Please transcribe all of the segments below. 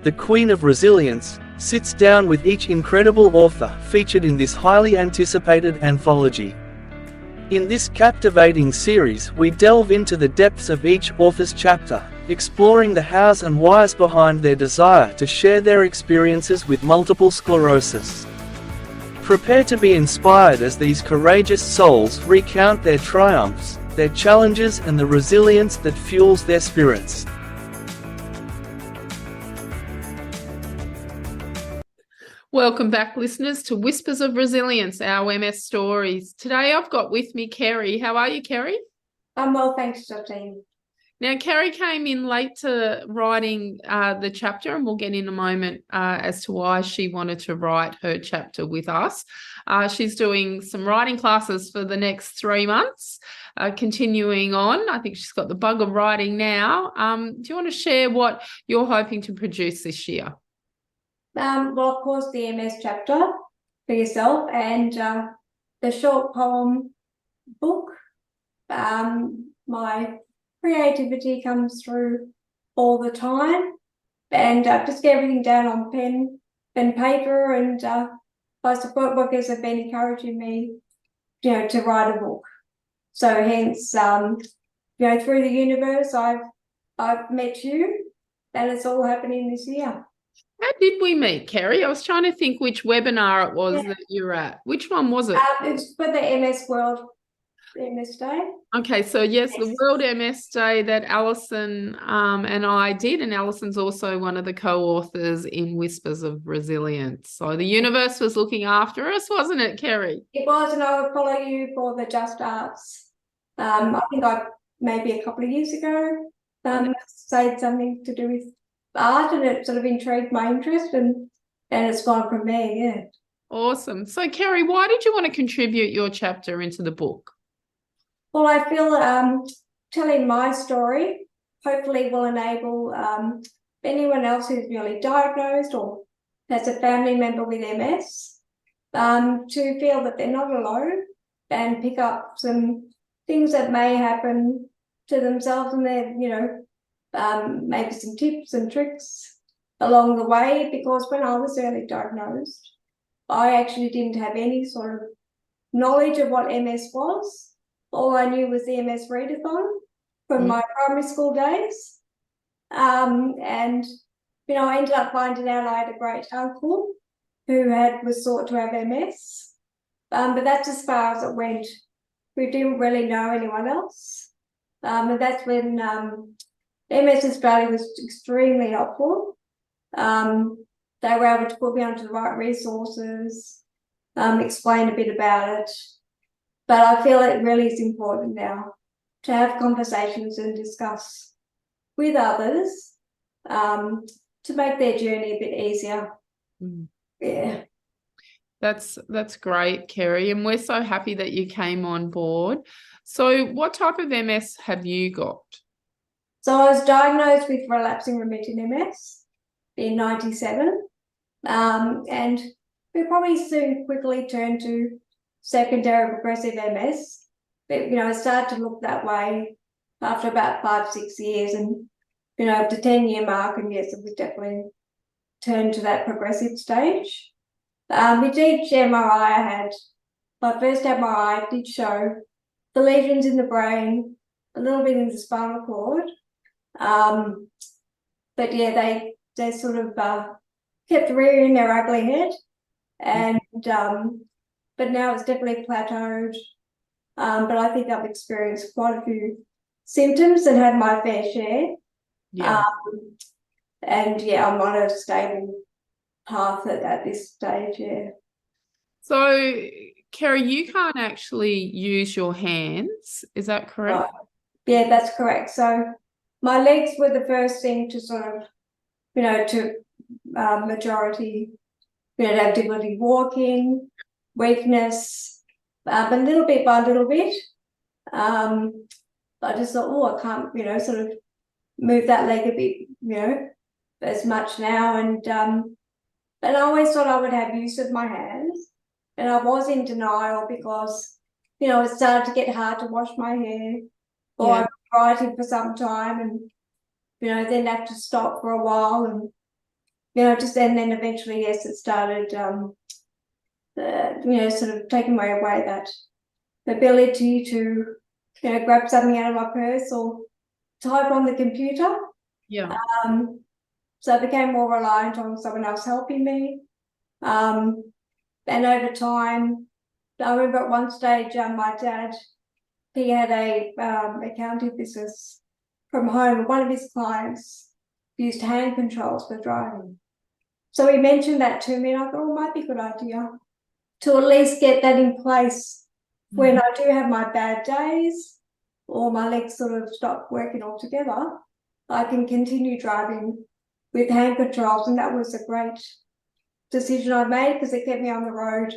the Queen of Resilience, sits down with each incredible author featured in this highly anticipated anthology. In this captivating series, we delve into the depths of each author's chapter, exploring the hows and whys behind their desire to share their experiences with multiple sclerosis. Prepare to be inspired as these courageous souls recount their triumphs, their challenges, and the resilience that fuels their spirits. Welcome back, listeners, to Whispers of Resilience, our MS stories. Today I've got with me Kerrie. How are you, Kerrie? I'm well, thanks, Justine. Now, Kerrie came in late to writing the chapter, and we'll get in a moment as to why she wanted to write her chapter with us. She's doing some writing classes for the next 3 months, continuing on. I think she's got the bug of writing now. Do you want to share what you're hoping to produce this year? Well, of course, the MS chapter for yourself and the short poem book. My creativity comes through all the time, and just get everything down on pen and paper. And my support workers have been encouraging me, to write a book. So hence, through the universe, I've met you, and it's all happening this year. How did we meet, Kerrie? I was trying to think which webinar it was that you were at. Which one was it? It's for the MS World MS Day. Okay, so yes, the World MS Day that Alison and I did, and Alison's also one of the co-authors in Whispers of Resilience. So the universe was looking after us, wasn't it, Kerrie? It was, and I would follow you for the Just Arts. I think maybe a couple of years ago said something to do with art, and it sort of intrigued my interest, and it's gone from there. Yeah. Awesome. So Kerrie, why did you want to contribute your chapter into the book? Well, I feel telling my story hopefully will enable anyone else who's newly diagnosed or has a family member with MS to feel that they're not alone, and pick up some things that may happen to themselves, and they're, maybe some tips and tricks along the way. Because when I was early diagnosed, I actually didn't have any sort of knowledge of what MS was. All I knew was the MS readathon from my primary school days. And, I ended up finding out I had a great uncle who was thought to have MS. But that's as far as it went. We didn't really know anyone else. And that's when MS Australia was extremely helpful. They were able to put me onto the right resources, explain a bit about it. But I feel it really is important now to have conversations and discuss with others to make their journey a bit easier. Yeah. That's great, Kerrie, and we're so happy that you came on board. So what type of MS have you got? So I was diagnosed with relapsing remitting MS in 1997, and we probably soon quickly turned to secondary progressive MS. But, it started to look that way after about 5-6 years, and, at the 10-year mark, and yes, it was definitely turned to that progressive stage. With each MRI I had, my first MRI did show the lesions in the brain, a little bit in the spinal cord. But yeah, they sort of kept rearing their ugly head, and but now it's definitely plateaued. But I think I've experienced quite a few symptoms and had my fair share. Yeah. And yeah, I'm on a stable path at this stage. Yeah. So Kerrie, you can't actually use your hands, is that correct? Right. Yeah, that's correct. So my legs were the first thing to sort of, to majority, to have difficulty walking, weakness, but little bit by little bit. I just thought, I can't, sort of move that leg a bit, as much now. And I always thought I would have use of my hands. And I was in denial because, it started to get hard to wash my hair, or I've been writing for some time, and, then have to stop for a while. just and then eventually, yes, it started, sort of taking away that ability to, grab something out of my purse or type on the computer. Yeah. So I became more reliant on someone else helping me. And over time, I remember at one stage, my dad, he had a accounting business from home. One of his clients used hand controls for driving. So he mentioned that to me, and I thought, it might be a good idea to at least get that in place when I do have my bad days or my legs sort of stop working altogether. I can continue driving with hand controls, and that was a great decision I made because it kept me on the road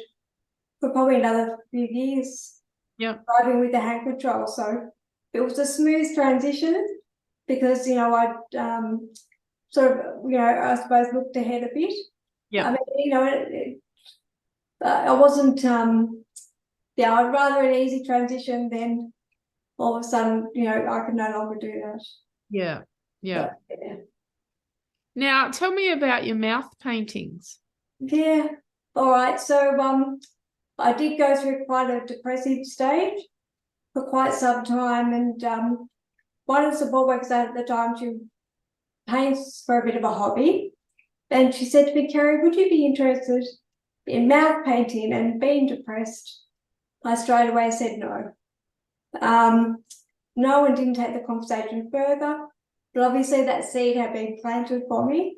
for probably another few years. Yep. Driving with the hand control. So it was a smooth transition because, I'd sort of, I suppose looked ahead a bit. Yeah. I mean, I wasn't, I'd rather an easy transition than all of a sudden, I could no longer do that. Yeah. Yeah. But, yeah. Now, tell me about your mouth paintings. Yeah. All right. So, I did go through quite a depressive stage for quite some time, and one of the support workers at the time, she paints for a bit of a hobby, and she said to me, Kerrie, would you be interested in mouth painting? And being depressed, I straight away said no. No, and didn't take the conversation further, but obviously that seed had been planted for me.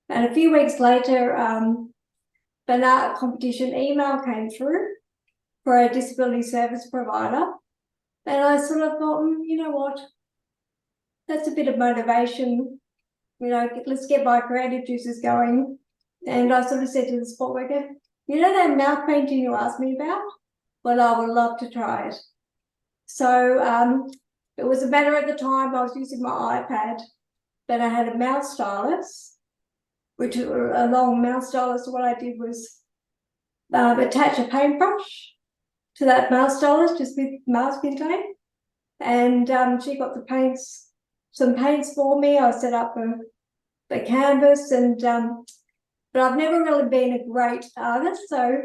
And a few weeks later, an art competition email came through for a disability service provider. And I sort of thought, you know what, that's a bit of motivation, let's get my creative juices going. And I sort of said to the support worker, that mouth painting you asked me about? Well, I would love to try it. So it was a matter at the time I was using my iPad, but I had a mouse stylus, which is a long mouse stylus. So what I did was attach a paintbrush to that mouse stylus just with masking tape. And she got some paints for me. I set up a canvas, and but I've never really been a great artist, so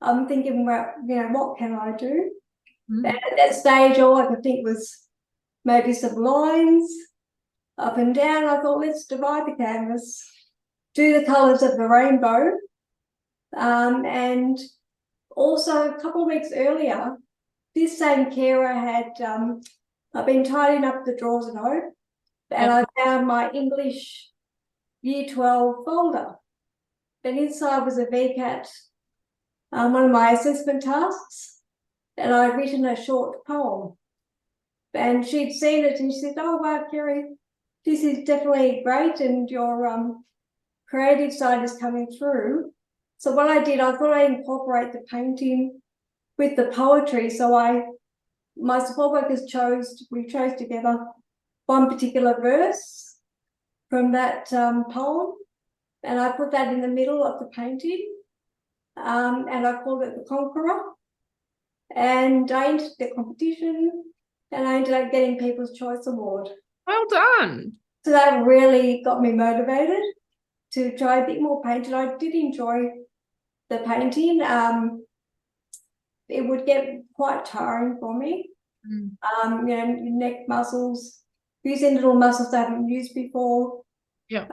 I'm thinking, well, what can I do? And at that stage, all I could think was maybe some lines up and down. I thought, let's divide the canvas, do the colours of the rainbow, and also a couple of weeks earlier, this same carer had, I've been tidying up the drawers at home, and I found my English Year 12 folder. And inside was a VCAT, one of my assessment tasks, and I'd written a short poem. And she'd seen it, and she said, oh, wow, Kerrie, this is definitely great, and your creative side is coming through. So what I did, I thought I'd incorporate the painting with the poetry. So my support workers we chose together one particular verse from that poem, and I put that in the middle of the painting, and I called it The Conqueror. And I entered the competition, and I ended up getting People's Choice Award. Well done. So that really got me motivated to try a bit more painting. I did enjoy the painting. It would get quite tiring for me. Neck muscles, using little muscles I haven't used before. Yeah.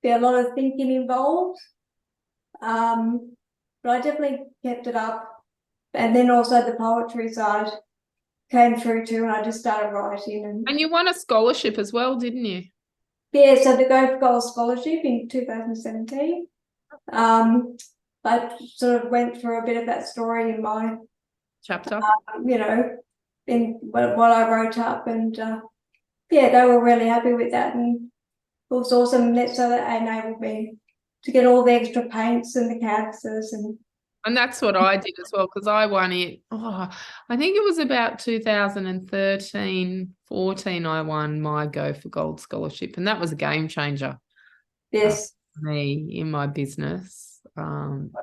There are a lot of thinking involved. But I definitely kept it up. And then also the poetry side came through too, and I just started writing. And you won a scholarship as well, didn't you? Yeah, so the Go for Gold scholarship in 2017. I sort of went through a bit of that story in my chapter. In what I wrote up, and they were really happy with that, and it was awesome. So that enabled me to get all the extra paints and the canvases, and that's what I did as well, because I won it. I think it was about 2013, 14. I won my Go for Gold scholarship, and that was a game changer. Yes, for me in my business,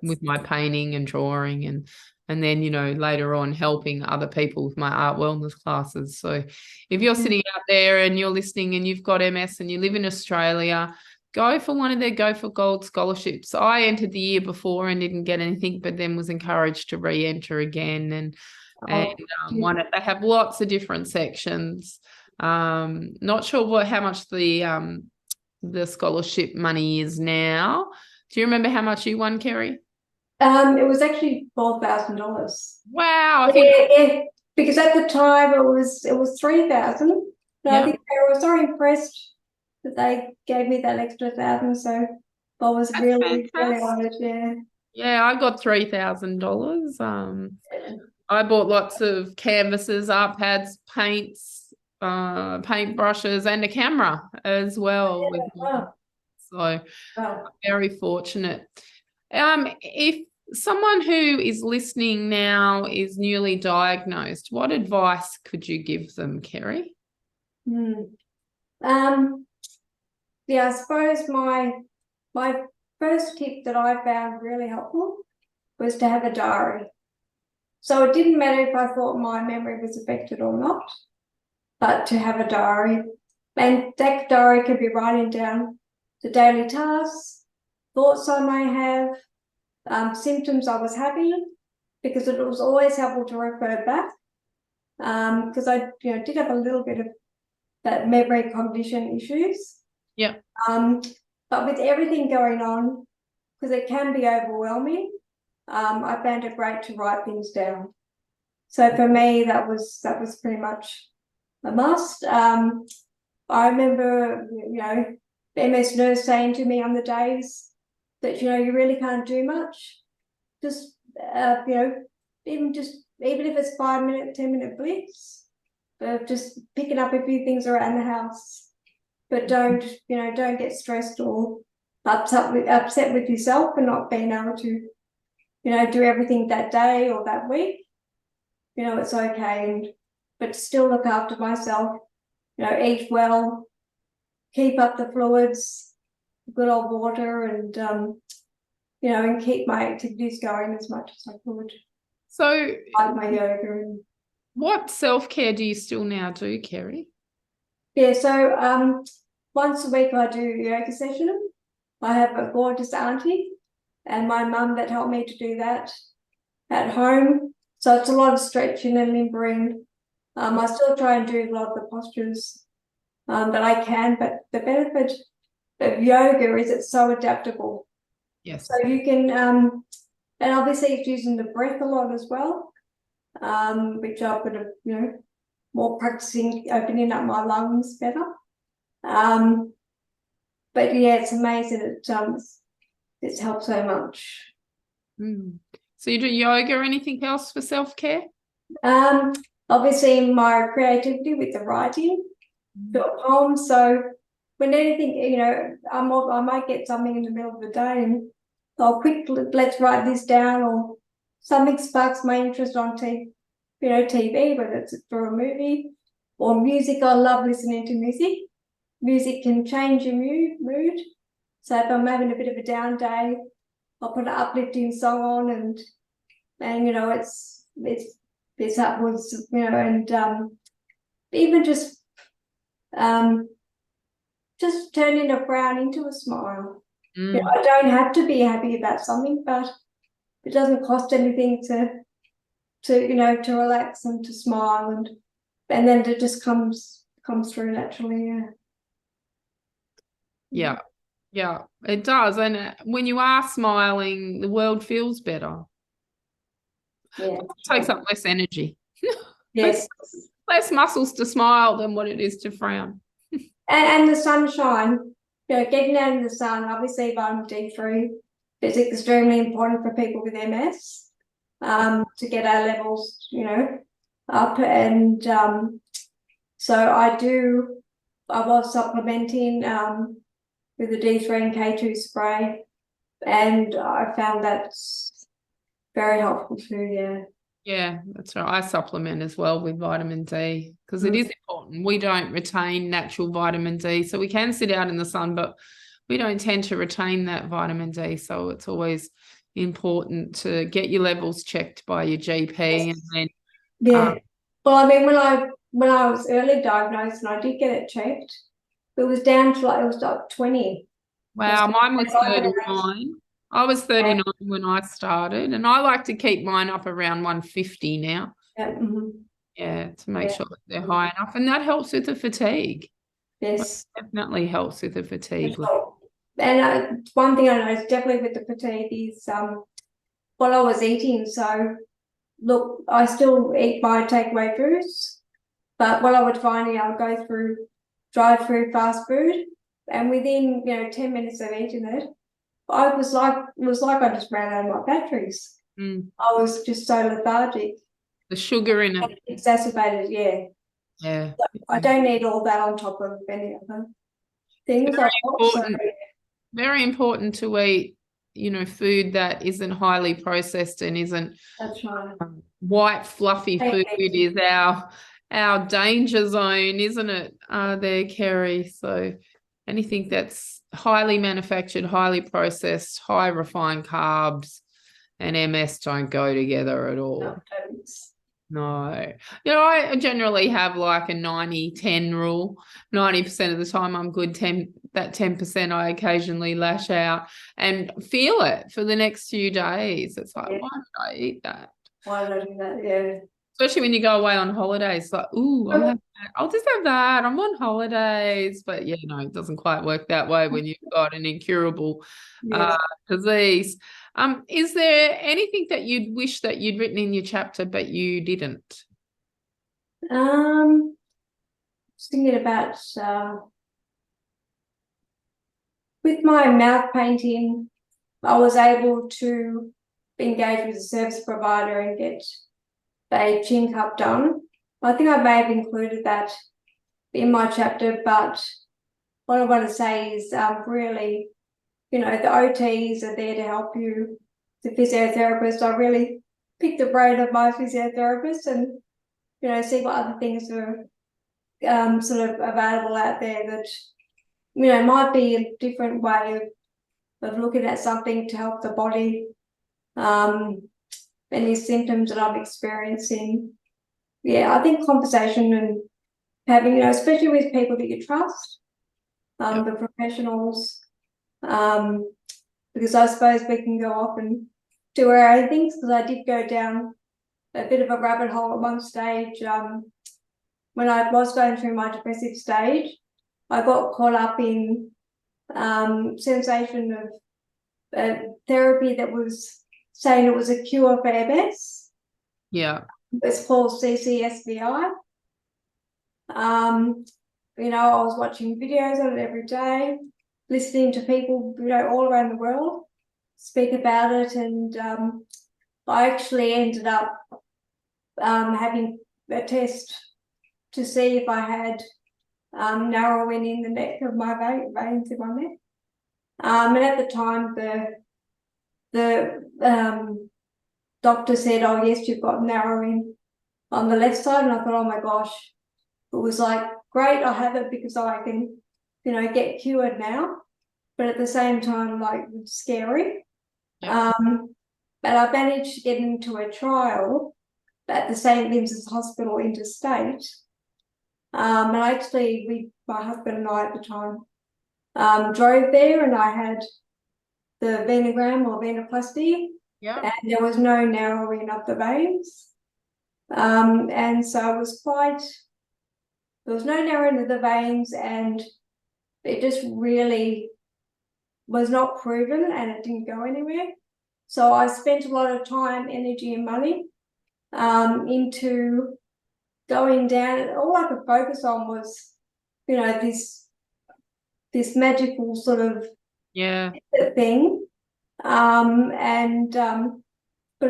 with my painting and drawing, and then later on helping other people with my art wellness classes. So if you're sitting out there and you're listening and you've got MS and you live in Australia, go for one of their Go for Gold scholarships. I entered the year before and didn't get anything, but then was encouraged to re-enter again. And they have lots of different sections. Not sure how much the scholarship money is now. Do you remember how much you won, Kerrie? It was actually $4,000. Wow. Yeah, because at the time it was 3,000. I think they were so impressed that they gave me that extra 1,000. So I was really honoured. Yeah. Yeah, I got $3,000. I bought lots of canvases, art pads, paints, paint brushes, and a camera as well. So I'm very fortunate. If someone who is listening now is newly diagnosed, what advice could you give them, Kerrie? Yeah, I suppose my first tip that I found really helpful was to have a diary. So it didn't matter if I thought my memory was affected or not, but to have a diary. And that diary could be writing down the daily tasks, thoughts I may have, symptoms I was having, because it was always helpful to refer back. Because I did have a little bit of that memory cognition issues. Yeah. But with everything going on, because it can be overwhelming, I found it great to write things down. So for me, that was pretty much a must. I remember, the MS nurse saying to me on the days that you really can't do much. Just even if it's 5 minute, 10-minute blips, just picking up a few things around the house. But don't get stressed or upset with yourself for not being able to, do everything that day or that week. It's okay, but still look after myself. Eat well, keep up the fluids, good old water, and and keep my activities going as much as I could. So, like my yoga. What self-care do you still now do, Kerrie? Yeah, so once a week I do a yoga session. I have a gorgeous auntie and my mum that helped me to do that at home. So it's a lot of stretching and limbering. I still try and do a lot of the postures that I can, but the benefit of yoga is it's so adaptable. Yes. So you can, and obviously it's using the breath a lot as well, which I've got to, more practicing opening up my lungs better. But yeah, it's amazing. It's helped so much. So you do yoga or anything else for self-care? Obviously my creativity with the writing, do a poem. So when anything, I might get something in the middle of the day and I'll let's write this down, or something sparks my interest on TV, whether it's for a movie or music. I love listening to music. Music can change your mood. So if I'm having a bit of a down day, I'll put an uplifting song on, and it's upwards, and even just turning a frown into a smile. I don't have to be happy about something, but it doesn't cost anything to relax and to smile, and then it just comes through naturally. Yeah, it does. And when you are smiling, the world feels better. Yeah, it takes up less energy. Yes, less muscles to smile than what it is to frown. And the sunshine, getting out in the sun. Obviously, vitamin D3 is extremely important for people with MS, to get our levels, up. And so I was supplementing with the D3 and K2 spray, and I found that's very helpful too. Yeah, that's right. I supplement as well with vitamin D because it is important. We don't retain natural vitamin D. So we can sit out in the sun, but we don't tend to retain that vitamin D. So it's always important to get your levels checked by your GP. And then, well, I mean, when I was early diagnosed and I did get it checked, it was down to it was like 20. Wow, mine was If I could 39. I was 39 when I started, and I like to keep mine up around 150 now. Yeah, to make Yeah. sure that they're high enough. And that helps with the fatigue. Yes. Definitely helps with the fatigue. Sure. And one thing I noticed definitely with the fatigue is what I was eating. So look, I still eat my takeaway foods, but what I would find, I would go through drive through fast food, and within 10 minutes of eating it, it was like I just ran out of my batteries. I was just so lethargic. The sugar in it. Exacerbated, yeah. Yeah. I don't need all that on top of any other things. Very important to eat, food that isn't highly processed and isn't That's right. white fluffy food is our danger zone, isn't it? There, Kerrie. So anything that's highly manufactured, highly processed, high refined carbs and MS don't go together at all. No. I generally have like a 90-10 rule. 90% of the time I'm good. 10% I occasionally lash out and feel it for the next few days. It's like, why did I eat that? Why did I do that? Yeah. Especially when you go away on holidays, it's like, ooh, I'll just have that. I'm on holidays. But it doesn't quite work that way when you've got an incurable disease. Is there anything that you'd wish that you'd written in your chapter but you didn't? Just thinking about with my mouth painting, I was able to engage with a service provider and get a chin cup done. I think I may have included that in my chapter, but what I want to say is really, the OTs are there to help you, the physiotherapist. I really pick the brain of my physiotherapist and, see what other things are sort of available out there that, might be a different way of looking at something to help the body. Any symptoms that I'm experiencing. I think conversation and having, especially with people that you trust, the professionals, because I suppose we can go off and do our own things, because I did go down a bit of a rabbit hole at one stage. When I was going through my depressive stage, I got caught up in sensation of therapy that was saying it was a cure for MS. Yeah. It's called CCSVI. I was watching videos on it every day, listening to people, all around the world speak about it, and I actually ended up having a test to see if I had narrowing in the neck of my veins in my neck. And at the time, the doctor said, "Oh yes, you've got narrowing on the left side," and I thought, "Oh my gosh!" It was like, great, I have it because I can, get cured now. But at the same time, like, it's scary. Yeah. But I managed to get into a trial at the St. Vincent's Hospital interstate. And my husband and I at the time, drove there, and I had the venogram or venoplasty, and there was no narrowing of the veins. And so it was there was no narrowing of the veins, and it just really was not proven, and it didn't go anywhere. So I spent a lot of time, energy, and money into going down, and all I could focus on was, this magical sort of thing. But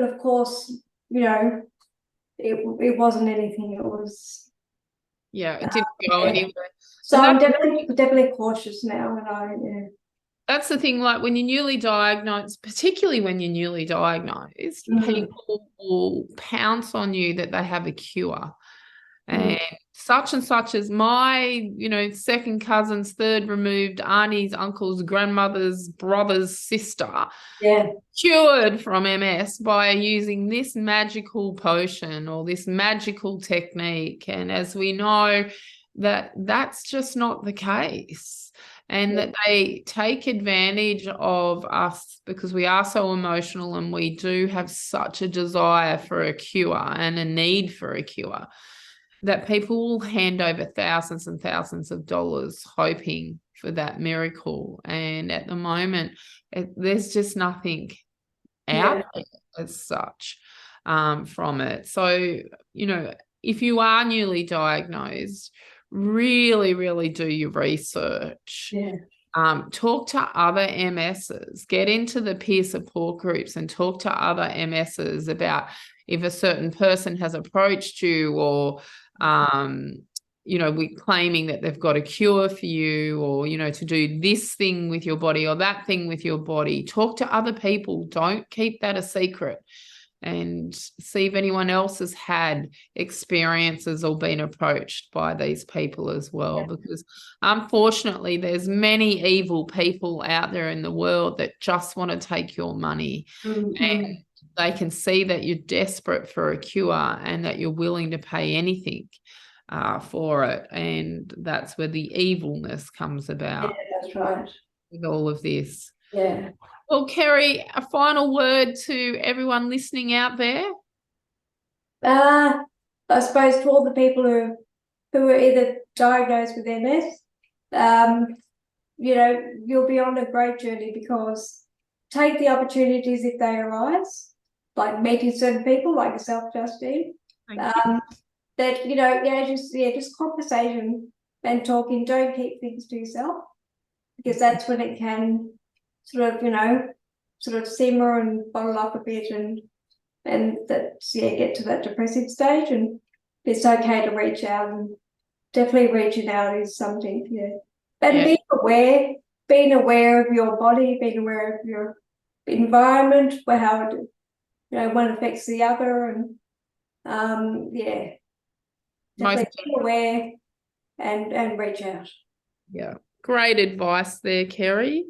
of course, it wasn't anything. It was it didn't go anywhere. So I'm definitely cautious now, and that's the thing, like when you're newly diagnosed, particularly when you're newly diagnosed, people will pounce on you that they have a cure. And such as my, second cousin's, third removed auntie's, uncle's, grandmother's, brother's sister, cured from MS by using this magical potion or this magical technique. And as we know, that's just not the case. and that they take advantage of us because we are so emotional and we do have such a desire for a cure and a need for a cure, that people will hand over thousands and thousands of dollars hoping for that miracle. And at the moment, there's just nothing out there as such from it. So, if you are newly diagnosed, really, really do your research. Talk to other MSs, get into the peer support groups and talk to other MSs about if a certain person has approached you or, we're claiming that they've got a cure for you or, to do this thing with your body or that thing with your body. Talk to other people. Don't keep that a secret. And see if anyone else has had experiences or been approached by these people as well, because unfortunately there's many evil people out there in the world that just want to take your money, and they can see that you're desperate for a cure and that you're willing to pay anything for it, and that's where the evilness comes about. That's right. With all of this. Well, Kerrie, a final word to everyone listening out there? I suppose to all the people who are either diagnosed with MS, you'll be on a great journey, because take the opportunities if they arise, like meeting certain people like yourself, Justine. Just conversation and talking. Don't keep things to yourself, because that's when it can sort of simmer and bottle up a bit and get to that depressive stage. And it's okay to reach out, and definitely reaching out is something, And being aware of your body, being aware of your environment, where how it one affects the other, and definitely be aware and reach out. Great advice there, Kerrie.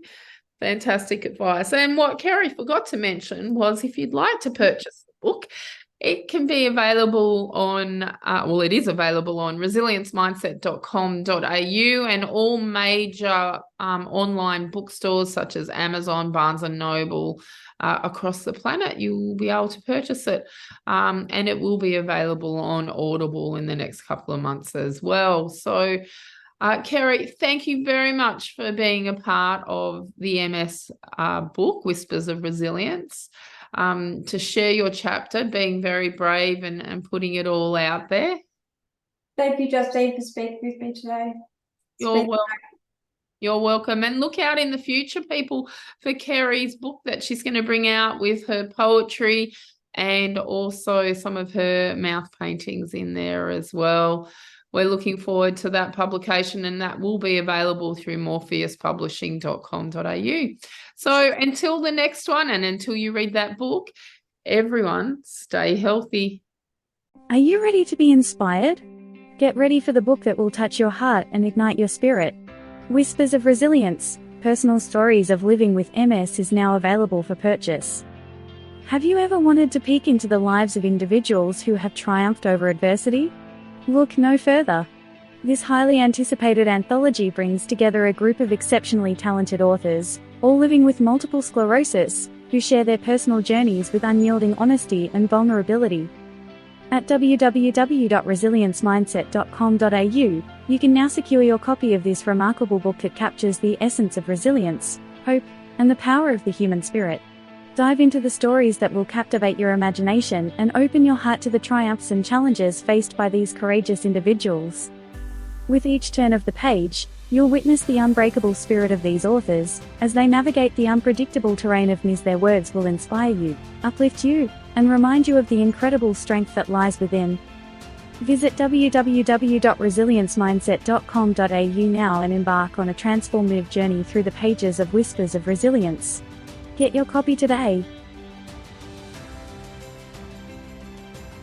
Fantastic advice. And what Kerrie forgot to mention was, if you'd like to purchase the book, it can be available on, it is available on resilienceMindset.com.au and all major online bookstores such as Amazon, Barnes & Noble, across the planet. You'll be able to purchase it, and it will be available on Audible in the next couple of months as well. So, Kerrie, thank you very much for being a part of the MS book, Whispers of Resilience, to share your chapter, being very brave and putting it all out there. Thank you, Justine, for speaking with me today. You're welcome. You're welcome. And look out in the future, people, for Kerrie's book that she's going to bring out with her poetry and also some of her mouth paintings in there as well. We're looking forward to that publication, and that will be available through morpheuspublishing.com.au. So until the next one, and until you read that book, everyone stay healthy. Are you ready to be inspired? Get ready for the book that will touch your heart and ignite your spirit. Whispers of Resilience, Personal Stories of Living with MS is now available for purchase. Have you ever wanted to peek into the lives of individuals who have triumphed over adversity? Look no further. This highly anticipated anthology brings together a group of exceptionally talented authors, all living with multiple sclerosis, who share their personal journeys with unyielding honesty and vulnerability. At www.resiliencemindset.com.au, you can now secure your copy of this remarkable book that captures the essence of resilience, hope, and the power of the human spirit. Dive into the stories that will captivate your imagination and open your heart to the triumphs and challenges faced by these courageous individuals. With each turn of the page, you'll witness the unbreakable spirit of these authors, as they navigate the unpredictable terrain of MS. Their words will inspire you, uplift you, and remind you of the incredible strength that lies within. Visit www.resiliencemindset.com.au now and embark on a transformative journey through the pages of Whispers of Resilience. Get your copy today.